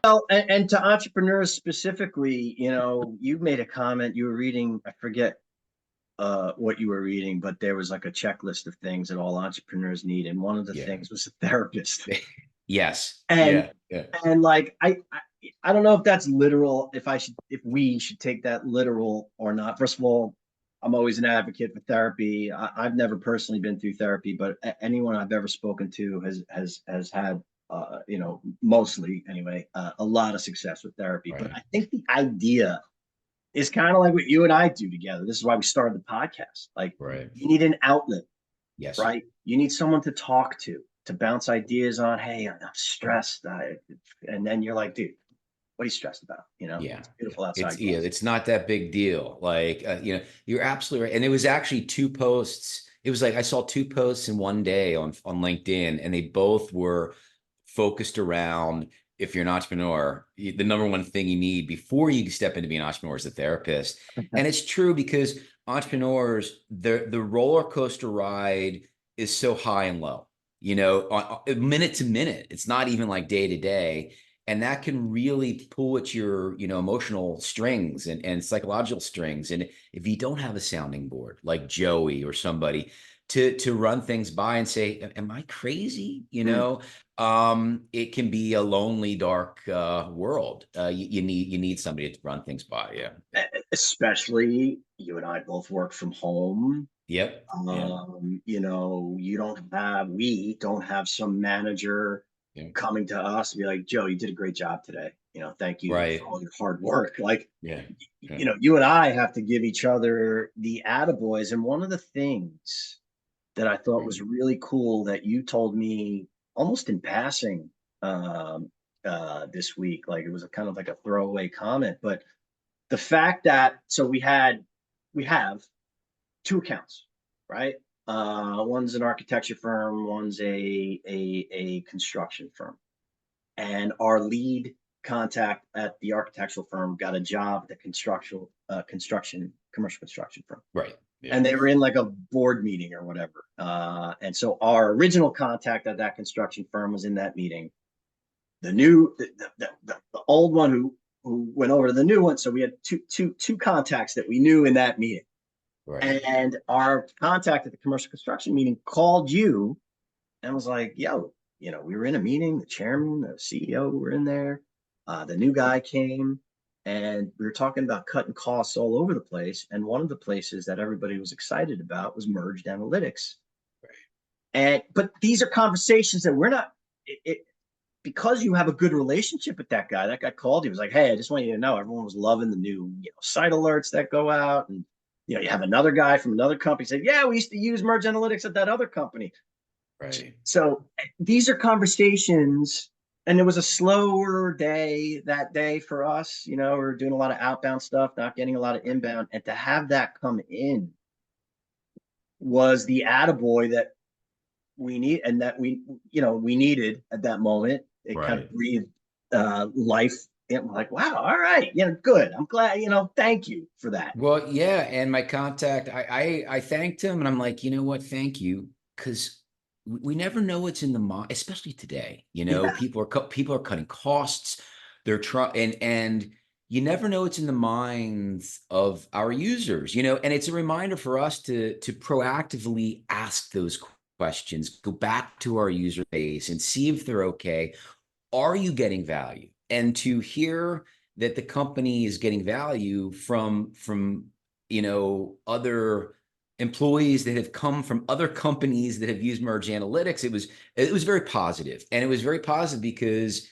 Well, and to entrepreneurs specifically, you made a comment, you were reading, I forget what you were reading, but there was like a checklist of things that all entrepreneurs need. And one of the Yeah. things was a therapist. Yes. And Yeah. Yeah. and like I don't know if that's literal, if we should take that literal or not. First of all, I'm always an advocate for therapy. I've never personally been through therapy, but anyone I've ever spoken to has had mostly anyway, a lot of success with therapy. But Right. I think the idea is kind of like what you and I do together. This is why we started the podcast. Like, Right. you need an outlet, Yes. right? You need someone to talk to bounce ideas on. Hey, I'm stressed. And then you're like, dude, what are you stressed about? Yeah. It's Yeah. beautiful It's outside. Go yeah, outside. it's not that big deal. Like, you're absolutely right. And it was actually two posts. It was like I saw two posts in one day on LinkedIn, and they both were focused around if you're an entrepreneur, the number one thing you need before you step into being an entrepreneur is a therapist. And it's true because entrepreneurs, the roller coaster ride is so high and low, minute to minute. It's not even like day to day. And that can really pull at your, emotional strings and psychological strings. And if you don't have a sounding board like Joey or somebody to run things by and say, am I crazy? Mm. It can be a lonely, dark world. You need somebody to run things by. Yeah. Especially you and I both work from home. Yep. Yeah. We don't have some manager Yeah. coming to us and be like, Joe, you did a great job today. Thank you for Right. all your hard work. Like, Yeah. Yeah. you and I have to give each other the attaboys. And one of the things that I thought Right. was really cool that you told me almost in passing um, this week, like it was a kind of like a throwaway comment, but the fact that we have two accounts, right? One's an architecture firm, one's a construction firm, and our lead contact at the architectural firm got a job at the construction commercial construction firm, Right. Yeah. and they were in like a board meeting or whatever. And so our original contact at that construction firm was in that meeting. The old one who went over to the new one. So we had two contacts that we knew in that meeting. Right. And our contact at the commercial construction meeting called you and was like, yo, we were in a meeting, the chairman, the CEO were in there. The new guy came and we were talking about cutting costs all over the place. And one of the places that everybody was excited about was merged analytics. But these are conversations that we're not, it, because you have a good relationship with that guy. That guy called. He was like, "Hey, I just want you to know, everyone was loving the new, site alerts that go out." And you have another guy from another company said, "Yeah, we used to use Merge Analytics at that other company." Right. So these are conversations, and it was a slower day that day for us. We were doing a lot of outbound stuff, not getting a lot of inbound, and to have that come in was the attaboy that we need and that we needed at that moment. It kind of Right. breathed life. And like, wow, all right, good. I'm glad. Thank you for that. Well, yeah, and my contact, I thanked him, and I'm like, you know what? Thank you, because we never know what's in the mind, especially today. Yeah, People are cutting costs. They're trying, and you never know what's in the minds of our users. And it's a reminder for us to proactively ask those questions, go back to our user base, and see if they're okay. Are you getting value? And to hear that the company is getting value from other employees that have come from other companies that have used Merge Analytics, it was very positive. And it was very positive because